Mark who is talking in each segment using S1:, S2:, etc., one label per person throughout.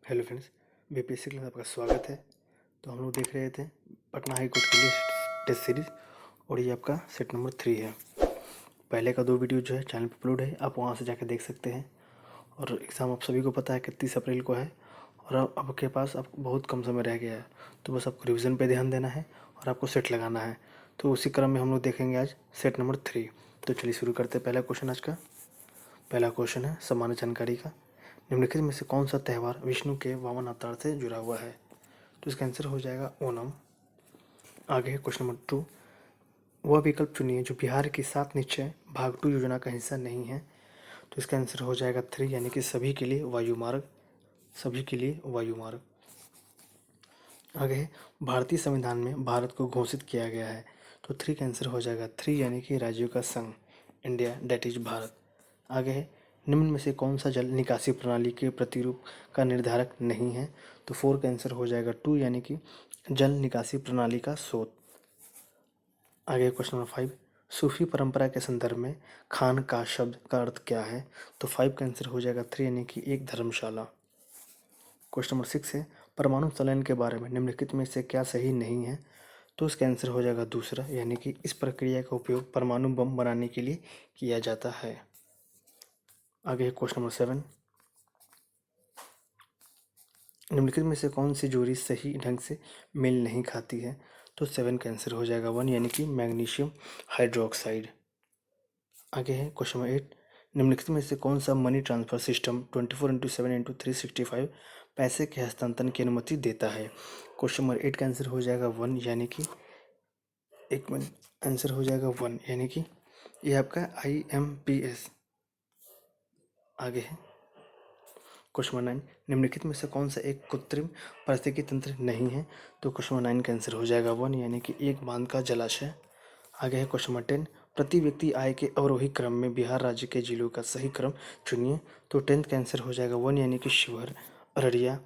S1: Hello friends, BPSC class में आपका स्वागत है। तो हम लोग देख रहे थे पटना हाई कोर्ट के लिए टेस्ट सीरीज और ये आपका सेट नंबर 3 है। पहले का 2 वीडियो जो है चैनल पर अपलोड है, आप वहाँ से जाकर देख सकते हैं। और एग्ज़ाम आप सभी को पता है कि 30 अप्रैल को है और अब आपके पास आपको बहुत कम समय रह गया है। तो बस आपको रिविज़न पे ध्यान देना है और आपको सेट लगाना है। तो उसी क्रम में हम लोग देखेंगे आज सेट नंबर 3। तो चलिए शुरू करते हैं। पहला क्वेश्चन आज का पहला क्वेश्चन है सामान्य जानकारी का। निम्नलिखित में से कौन सा त्यौहार विष्णु के वामन अवतार से जुड़ा हुआ है? तो इसका आंसर हो जाएगा ओणम। आगे है क्वेश्चन नंबर 2। वह विकल्प चुनिए जो बिहार की 7 निश्चय भाग 2 योजना का हिस्सा नहीं है। तो इसका आंसर हो जाएगा 3, यानी कि सभी के लिए वायुमार्ग। सभी के लिए वायुमार्ग। आगे है भारतीय संविधान में भारत को घोषित किया गया है। तो 3 का आंसर हो जाएगा 3, यानी कि राज्यों का संघ, इंडिया, डेट इज भारत। आगे है निम्न में से कौन सा जल निकासी प्रणाली के प्रतिरूप का निर्धारक नहीं है? तो 4 का आंसर हो जाएगा 2, यानी कि जल निकासी प्रणाली का स्रोत। आगे क्वेश्चन नंबर 5। सूफी परंपरा के संदर्भ में खान का शब्द का अर्थ क्या है? तो 5 का आंसर हो जाएगा 3, यानी कि एक धर्मशाला। क्वेश्चन नंबर 6 है परमाणु संचलन के बारे में निम्नलिखित में से क्या सही नहीं है? तो इसका आंसर हो जाएगा दूसरा, यानी कि इस प्रक्रिया का उपयोग परमाणु बम बनाने के लिए किया जाता है। आगे है क्वेश्चन नंबर 7। निम्नलिखित में से कौन सी जोड़ी सही ढंग से मेल नहीं खाती है? तो 7 का आंसर हो जाएगा 1, यानी कि मैग्नीशियम हाइड्रोक्साइड। आगे है क्वेश्चन नंबर 8। निम्नलिखित में से कौन सा मनी ट्रांसफर सिस्टम 24/7/365 पैसे के हस्तांतरण की अनुमति देता है? क्वेश्चन नंबर 8 का आंसर हो जाएगा 1, यानी कि एक मिनट, आंसर हो जाएगा 1, यानी कि ये आपका IMPS। आगे है क्वेश्चन नंबर 9। निम्नलिखित में से कौन सा एक कृत्रिम पारिस्थितिकी तंत्र नहीं है? तो क्वेश्चन नंबर 9 का आंसर हो जाएगा 1, यानी कि एक बांध का जलाशय। आगे है क्वेश्चन नंबर 10। प्रति व्यक्ति आय के अवरोही क्रम में बिहार राज्य के जिलों का सही क्रम चुनिए। तो 10th का आंसर हो जाएगा 1, यानी कि शिवहर, अररिया,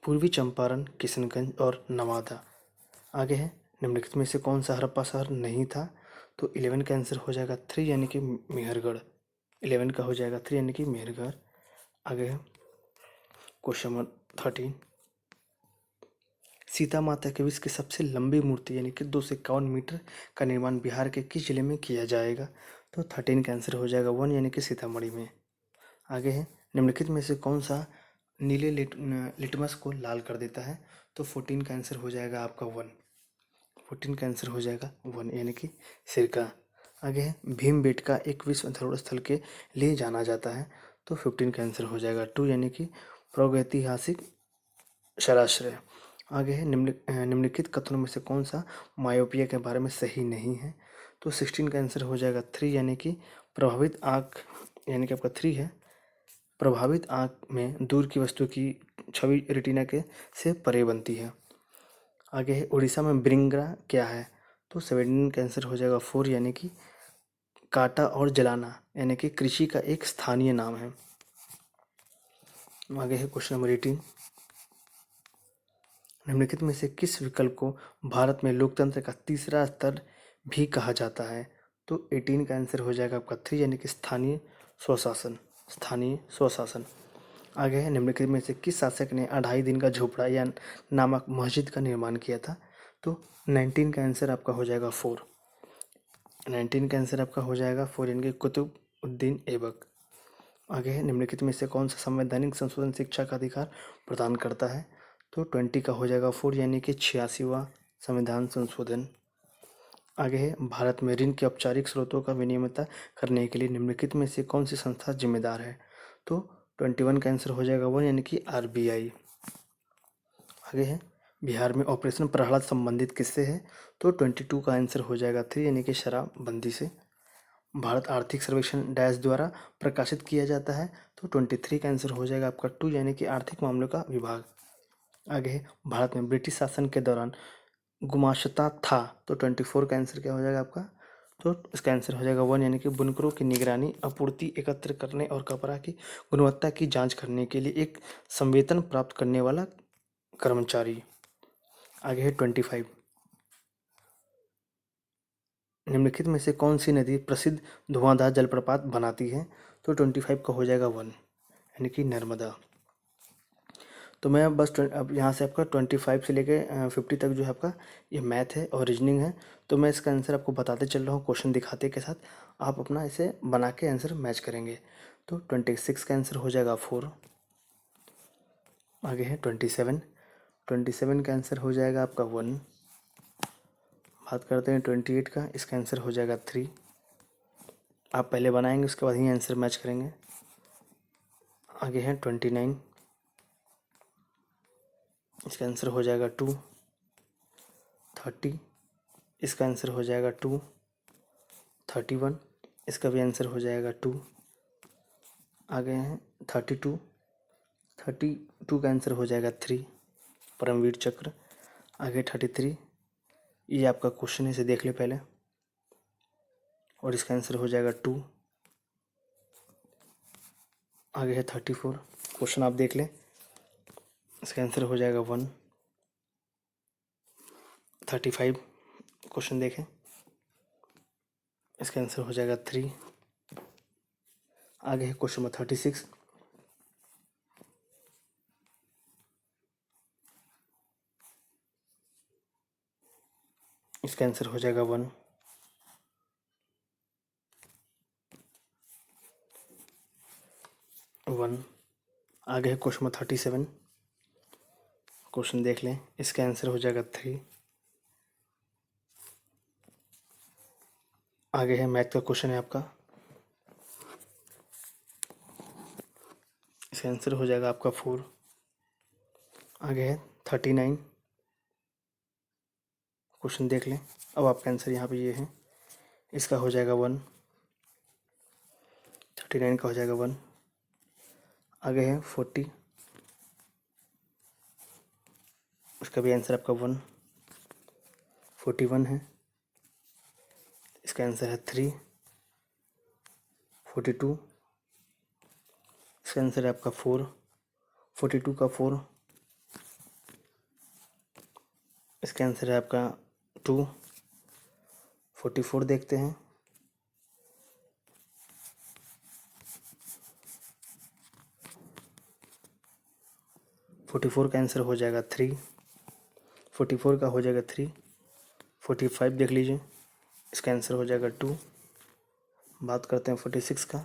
S1: पूर्वी चंपारण, किशनगंज और नवादा। आगे है निम्नलिखित में से कौन सा हड़प्पा शहर नहीं था? तो 11 का आंसर हो जाएगा 3, यानी कि मेहरगढ़। 11 का हो जाएगा 3, यानी कि मेहरगढ़। आगे है क्वेश्चन नंबर 13। सीता माता के विश्व की सबसे लंबी मूर्ति यानी कि 251 मीटर का निर्माण बिहार के किस जिले में किया जाएगा? तो 13 का आंसर हो जाएगा 1, यानी कि सीतामढ़ी में। आगे है निम्नलिखित में से कौन सा नीले लिटमस को लाल कर देता है? तो 14 का आंसर हो जाएगा आपका 1। 14 का आंसर हो जाएगा 1, यानी कि सिरका। आगे है भीमबेटका एक विश्व धरोहर स्थल के लिए जाना जाता है। तो 15 का आंसर हो जाएगा 2, यानी कि प्रागैतिहासिक शराश्रय। आगे है निम्नलिखित कथनों में से कौन सा मायोपिया के बारे में सही नहीं है? तो 16 का आंसर हो जाएगा 3, यानी कि प्रभावित आँख, यानी कि आपका 3 है। प्रभावित आँख में दूर की वस्तु की छवि रेटिना के से परे बनती है। आगे है उड़ीसा में ब्रिंगरा क्या है? तो 17 का आंसर हो जाएगा 4, यानी कि काटा और जलाना, यानी कि कृषि का एक स्थानीय नाम है। आगे है क्वेश्चन नंबर 18। निम्नलिखित में से किस विकल्प को भारत में लोकतंत्र का तीसरा स्तर भी कहा जाता है? तो 18 का आंसर हो जाएगा आपका 3, यानी कि स्थानीय स्वशासन। स्थानीय स्वशासन। आगे है निम्नलिखित में से किस शासक ने 2.5 दिन का झोपड़ा या नामक मस्जिद का निर्माण किया था? तो 19 का आंसर आपका हो जाएगा 4। 19 का आंसर आपका हो जाएगा 4, यानी कि कुतुबुद्दीन ऐबक। आगे है निम्नलिखित में से कौन सा संवैधानिक संशोधन शिक्षा का अधिकार प्रदान करता है? तो 20 का हो जाएगा 4, यानी कि 86वां संविधान संशोधन। आगे है भारत में ऋण के औपचारिक स्रोतों का विनियमित करने के लिए निम्नलिखित में से कौन सी संस्था जिम्मेदार है? तो 21 का आंसर हो जाएगा 1, यानी कि RBI। आगे है बिहार में ऑपरेशन प्रहलाद संबंधित किससे है? तो 22 का आंसर हो जाएगा 3, यानी कि शराबबंदी से। भारत आर्थिक सर्वेक्षण डैश द्वारा प्रकाशित किया जाता है। तो 23 का आंसर हो जाएगा आपका 2, यानी कि आर्थिक मामलों का विभाग। आगे है भारत में ब्रिटिश शासन के दौरान गुमाश्ता था। तो 24 का आंसर क्या हो जाएगा आपका? तो इसका आंसर हो जाएगा 1, यानी कि बुनकरों की निगरानी, आपूर्ति एकत्र करने और कपड़ा की गुणवत्ता की जांच करने के लिए एक संवेतन प्राप्त करने वाला कर्मचारी। आगे है 25। निम्नलिखित में से कौन सी नदी प्रसिद्ध धुआंधार जलप्रपात बनाती है? तो 25 का हो जाएगा 1, यानी कि नर्मदा। तो मैं बस अब यहाँ से आपका 25 से लेके 50 तक जो है आपका ये मैथ है और रीजनिंग है। तो मैं इसका आंसर आपको बताते चल रहा हूँ क्वेश्चन दिखाते के साथ, आप अपना इसे बना के आंसर मैच करेंगे। तो 26 का आंसर हो जाएगा 4। आगे है 27 का आंसर हो जाएगा आपका 1। बात करते हैं 28 का, इसका आंसर हो जाएगा 3। आप पहले बनाएंगे उसके बाद ही आंसर मैच करेंगे। आगे है 29, इसका आंसर हो जाएगा 2। 30, इसका आंसर हो जाएगा 2। 31, इसका भी आंसर हो जाएगा 2। आगे हैं 32, 32 का आंसर हो जाएगा 3, परमवीर चक्र। आगे 33, ये आपका क्वेश्चन है, इसे देख ले पहले, और इसका आंसर हो जाएगा 2। आगे है 34, क्वेश्चन आप देख लें, इसका आंसर हो जाएगा 1। 35 क्वेश्चन देखें, इसका आंसर हो जाएगा 3। आगे है क्वेश्चन नंबर 36, इसका आंसर हो जाएगा 1। आगे है क्वेश्चन नंबर 37, क्वेश्चन देख लें, इसका आंसर हो जाएगा 3। आगे है मैथ का क्वेश्चन है आपका, इसका आंसर हो जाएगा आपका 4। आगे है 39, क्वेश्चन देख लें, अब आपका आंसर यहाँ पे ये है, इसका हो जाएगा 1। 39 का हो जाएगा 1। आगे है 40, उसका भी आंसर आपका 1। 41 है, इसका आंसर है 3। 42, इसका आंसर है आपका 4। 42 का 4, इसका आंसर है आपका 2। 44 देखते हैं, का आंसर हो जाएगा 3। 44 का हो जाएगा 3। 45 देख लीजिए, इसका आंसर हो जाएगा 2। बात करते हैं 46 का,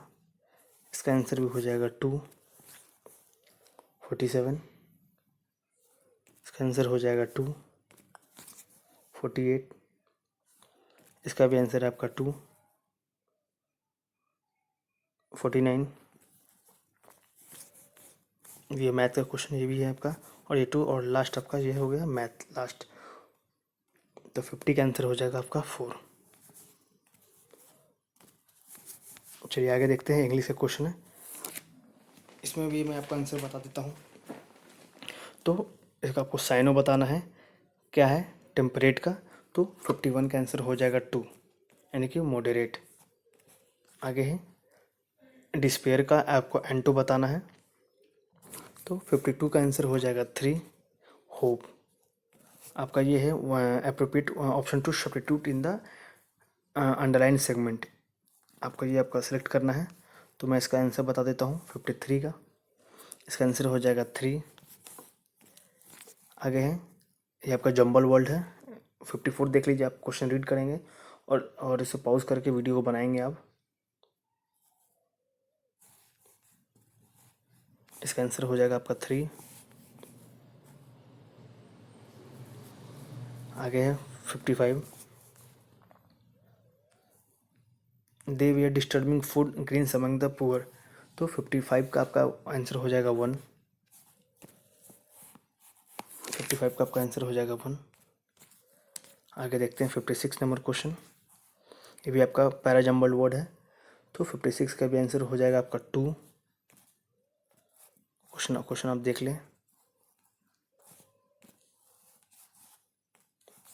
S1: इसका आंसर भी हो जाएगा 2। 47, इसका आंसर हो जाएगा 2। 48, इसका भी आंसर है आपका 2। 49, ये मैथ का क्वेश्चन ये भी है आपका, और ये 2, और लास्ट आपका ये हो गया मैथ लास्ट। तो 50 का आंसर हो जाएगा आपका 4। चलिए आगे देखते हैं, इंग्लिश का क्वेश्चन है, इसमें भी मैं आपका आंसर बता देता हूँ। तो इसका आपको साइनो बताना है, क्या है टेम्परेट का। तो 51 का आंसर हो जाएगा 2, यानी कि मॉडरेट। आगे है डिस्पेयर का, आपको एंटो बताना है। तो 52 का आंसर हो जाएगा 3, होप। आपका ये है appropriate option to substitute in the underline segment, आपका ये आपका सेलेक्ट करना है। तो मैं इसका आंसर बता देता हूँ 53 का, इसका आंसर हो जाएगा 3। आगे है ये आपका जंबल वर्ल्ड है। 54 देख लीजिए, आप क्वेश्चन रीड करेंगे और इसे पॉज करके वीडियो को बनाएंगे आप। इसका आंसर हो जाएगा आपका 3। आगे है 55, they we are disturbing food greens among the poor. तो 55 का आपका आंसर हो जाएगा 1। 55 का आपका आंसर हो जाएगा 1। आगे देखते हैं 56 नंबर क्वेश्चन, ये भी आपका पैरा जंबल्ड वर्ड है। तो 56 का भी आंसर हो जाएगा आपका 2। क्वेश्चन आप देख लें।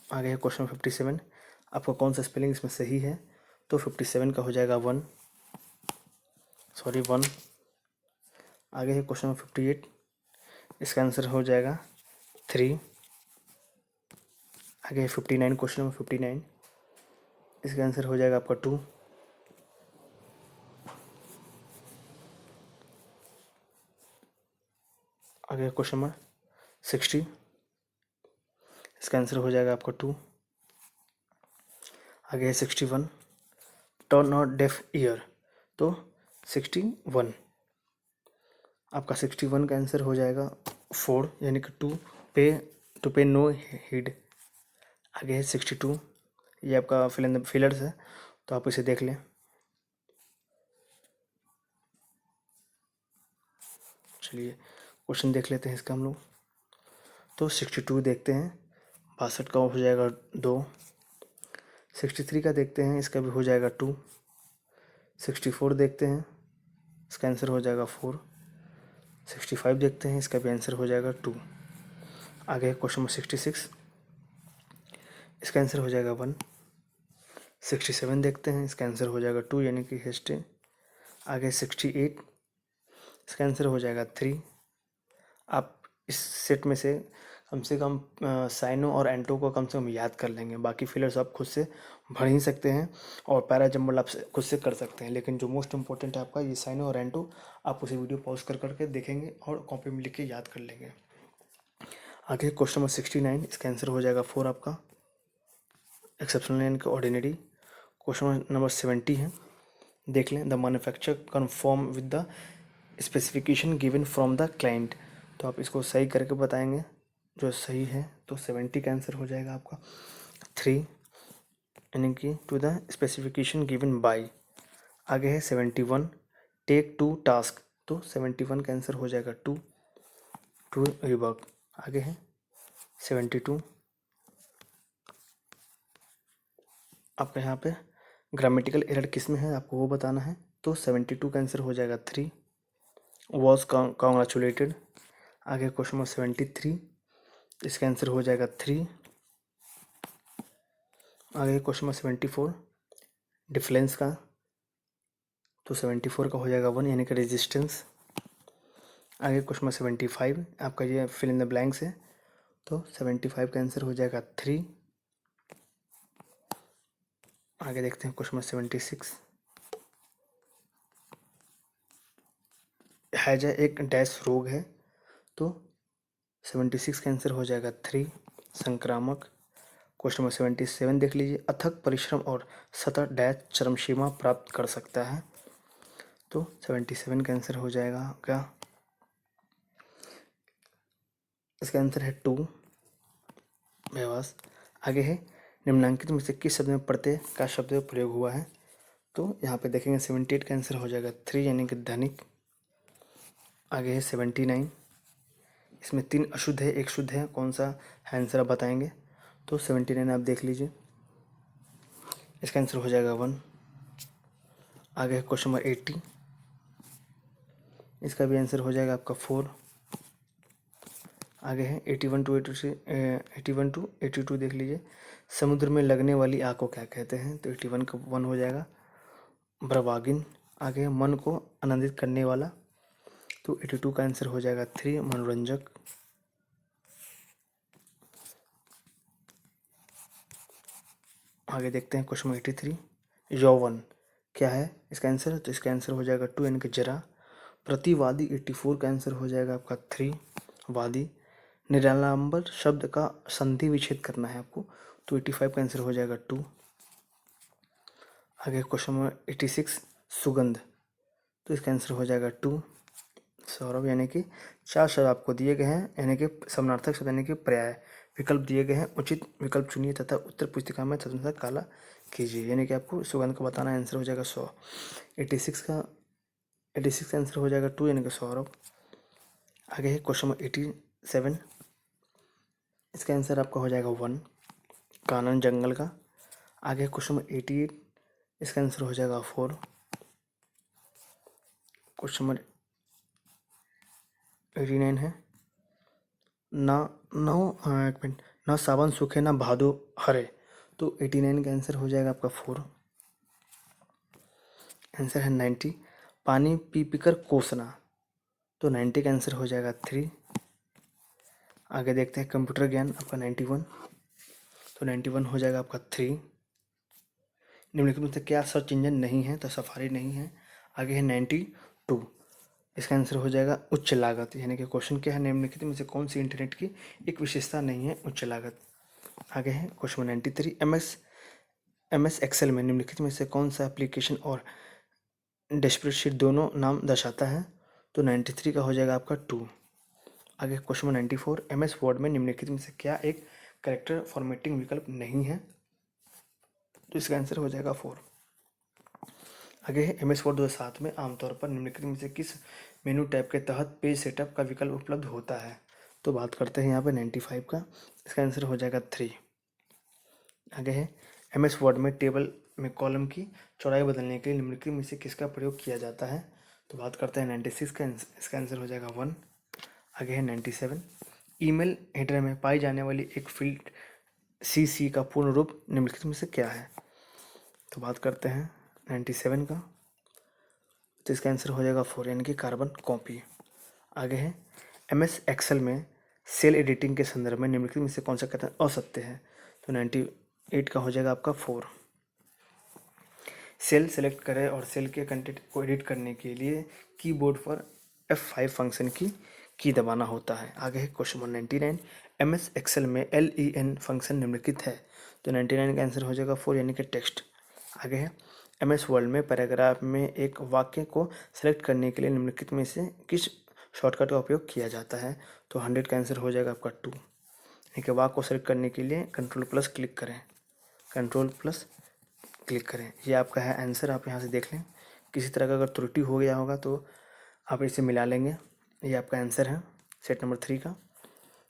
S1: आगे है क्वेश्चन 57, आपका कौन सा स्पेलिंग इसमें सही है। तो 57 का हो जाएगा 1। आगे है क्वेश्चन 58, इसका आंसर हो जाएगा 3। आगे है 59, क्वेश्चन नंबर 59, इसका आंसर हो जाएगा आपका 2। आगे क्वेश्चन नंबर 60, इसका आंसर हो जाएगा आपका 2। आगे है 61, टर्न और डेफ ईयर, तो 61, आपका 61 का आंसर हो जाएगा 4, यानी कि टू पे नो हीड। आगे है 62, ये आपका फिलर्स है, तो आप इसे देख लें। चलिए क्वेश्चन देख लेते हैं इसका हम लोग। तो 62 देखते हैं, 62 का हो जाएगा 2। 63 का देखते हैं, इसका भी हो जाएगा 2। 64 देखते हैं, इसका आंसर हो जाएगा 4। 65 देखते हैं, इसका भी आंसर हो जाएगा 2। आगे क्वेश्चन नंबर 66, इसका आंसर हो जाएगा 1। 67 देखते हैं, इसका आंसर हो जाएगा 2, यानी कि हिस्ट्री। आगे 68, इसका आंसर हो जाएगा 3। आप इस सेट में से कम साइनो और एंटो को कम से कम याद कर लेंगे, बाकी फिलर्स आप खुद से भर ही सकते हैं और पैरा जंबल आप खुद से कर सकते हैं, लेकिन जो मोस्ट इंपॉर्टेंट है आपका ये साइनो और एंटो, आप उसे वीडियो पॉज कर करके देखेंगे और कॉपी में लिख के याद कर लेंगे। आगे क्वेश्चन नंबर 69, इसका आंसर हो जाएगा 4 आपका, एक्सेप्शनल यानी कि ऑर्डिनरी। क्वेश्चन नंबर 70 है, देख लें, the manufacture confirm with the specification given from the client, तो आप इसको सही करके बताएंगे जो सही है, तो 70 का आंसर हो जाएगा आपका 3, यानी कि to the specification given by. आगे है 71, टेक 2 टास्क, तो 71 का आंसर हो जाएगा 2 रिवर्क। आगे है 72, आप यहाँ पे ग्रामेटिकल एरर किस में है आपको वो बताना है, तो 72 का आंसर हो जाएगा 3, वॉज कॉन्ग्रेचुलेटेड। आगे क्वेश्चन नंबर 73, इसका आंसर हो जाएगा 3। आगे क्वेश्चन नंबर 74, डिफरेंस का, तो 74 का हो जाएगा 1, यानी कि रेजिस्टेंस। आगे क्वेश्चन नंबर 75, आपका ये फिल इन द ब्लैंक्स है, तो 75 का आंसर हो जाएगा 3। आगे देखते हैं क्वेश्चन नंबर 76, हैजा एक डैश रोग है, तो 76 का आंसर हो जाएगा 3, संक्रामक। क्वेश्चन नंबर 77 देख लीजिए, अथक परिश्रम और सतत डैश चरमसीमा प्राप्त कर सकता है, तो 77 का आंसर हो जाएगा क्या, इसका आंसर है 2, व्यवास। आगे है निम्नांकित में से किस शब्द में प्रत्यय का शब्द प्रयोग हुआ है, तो यहाँ पे देखेंगे 78 का आंसर हो जाएगा 3, यानी कि धनिक। आगे है 79, इसमें 3 अशुद्ध है 1 शुद्ध है, कौन सा है आंसर आप बताएंगे, तो 79 आप देख लीजिए, इसका आंसर हो जाएगा 1। आगे है क्वेश्चन नंबर 80, इसका भी आंसर हो जाएगा आपका 4। आगे है 81 टू 82 देख लीजिए, समुद्र में लगने वाली आग को क्या कहते हैं, तो 81 का 1 हो जाएगा, ब्रवागिन। आगे है मन को आनंदित करने वाला, तो 82 का आंसर हो जाएगा 3, मनोरंजक। आगे देखते हैं क्वेश्चन 83, यौवन क्या है इसका आंसर, तो इसका आंसर हो जाएगा 2, यानी कि जरा। प्रतिवादी 84 का आंसर हो जाएगा आपका 3, वादी। निरालंबर शब्द का संधि विच्छेद करना है आपको, तो 85 का आंसर हो जाएगा 2। आगे क्वेश्चन नंबर 86, सुगंध, तो इसका आंसर हो जाएगा 2, सौरभ। यानी कि 4 शब्द आपको दिए गए हैं, यानी कि समानार्थक शब्द यानी कि पर्याय विकल्प दिए गए हैं, उचित विकल्प चुनिए तथा उत्तर पुस्तिका में तदनुसार काला कीजिए, यानी कि आपको सुगंध को बताना, आंसर हो जाएगा 100। 86 का आंसर हो जाएगा 2, यानी कि सौरभ। आगे है क्वेश्चन नंबर 87, इसका आंसर आपका हो जाएगा 1, कानन जंगल का। आगे क्वेश्चन नंबर 88, इसका आंसर हो जाएगा 4। क्वेश्चन नंबर 89 है, ना नौ एक मिनट, ना सावन सूखे ना भादो हरे, तो 89 का आंसर हो जाएगा आपका 4। आंसर है 90, पानी पी पी कर कोसना, तो 90 का आंसर हो जाएगा 3। आगे देखते हैं कंप्यूटर ज्ञान आपका 91, तो 91 हो जाएगा आपका 3। निम्नलिखित में से क्या सर्च इंजन नहीं है, तो सफारी नहीं है। आगे है 92, इसका आंसर हो जाएगा उच्च लागत, यानी कि क्वेश्चन क्या है, निम्नलिखित में से कौन सी इंटरनेट की एक विशेषता नहीं है उच्च लागत। आगे है क्वेश्चन 93, एमएस एक्सेल में निम्नलिखित में से कौन सा एप्लीकेशन और स्प्रेडशीट दोनों नाम दर्शाता है। तो 93 का हो जाएगा आपका 2। आगे क्वेश्चन 94, एमएस वर्ड में निम्नलिखित में से क्या एक कैरेक्टर फॉर्मेटिंग विकल्प नहीं है। तो इसका आंसर हो जाएगा 4। आगे है एम एस वर्ड 2007 में आमतौर पर निम्नलिखित में से किस मेनू टैब के तहत पेज सेटअप का विकल्प उपलब्ध होता है। तो बात करते हैं यहाँ पे 95 का, इसका आंसर हो जाएगा 3। आगे है एम एस वर्ड में टेबल में कॉलम की चौड़ाई बदलने के लिए निम्नलिखित में से किसका प्रयोग किया जाता है। तो बात करते हैं 96 का, इसका आंसर हो जाएगा 1। आगे है 97, ईमेल हेडर में पाई जाने वाली एक फील्ड CC का पूर्ण रूप निम्नलिखित में से क्या है। तो बात करते हैं 97 का, तो इसका आंसर हो जाएगा 4, यानी कि कार्बन कॉपी। आगे है MS एक्सेल में सेल एडिटिंग के संदर्भ में निम्नलिखित में से कौन सा कथन असत्य है। तो 98 का हो जाएगा आपका 4। सेल सेलेक्ट करें और सेल के कंटेंट को एडिट करने के लिए कीबोर्ड पर F5 फंक्शन की दबाना होता है। आगे है क्वेश्चन 99, MS एक्सेल में LEN फंक्शन निम्नलिखित है। तो 99 का आंसर हो जाएगा 4, यानी कि टेक्स्ट। आगे है MS वर्ड में पैराग्राफ में एक वाक्य को सेलेक्ट करने के लिए निम्नलिखित में से किस शॉर्टकट का उपयोग किया जाता है। तो 100 का आंसर हो जाएगा आपका 2, यानी कि वाक्य को सेलेक्ट करने के लिए कंट्रोल+ क्लिक करें, कंट्रोल+ क्लिक करें। ये आपका है आंसर, आप यहाँ से देख लें। किसी तरह का अगर त्रुटि हो गया होगा तो आप इसे मिला लेंगे। ये आपका आंसर है सेट नंबर 3 का,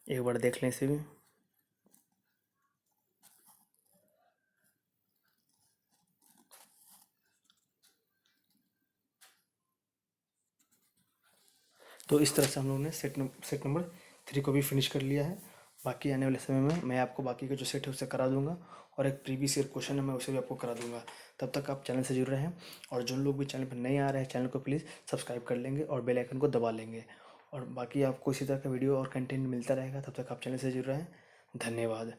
S1: एक बार देख लें इसे भी। तो इस तरह से हम लोगों ने सेट नंबर 3 को भी फिनिश कर लिया है। बाकी आने वाले समय में मैं आपको बाकी के जो सेट है उसे करा दूंगा, और एक प्रीवियस ईयर क्वेश्चन है मैं उसे भी आपको करा दूंगा। तब तक आप चैनल से जुड़ रहे हैं, और जो लोग भी चैनल पर नए आ रहे हैं चैनल को प्लीज़ सब्सक्राइब कर लेंगे और बेल आइकन को दबा लेंगे। और बाकी आपको इसी तरह का वीडियो और कंटेंट मिलता रहेगा। तब तक आप चैनल से जुड़ रहे हैं। धन्यवाद।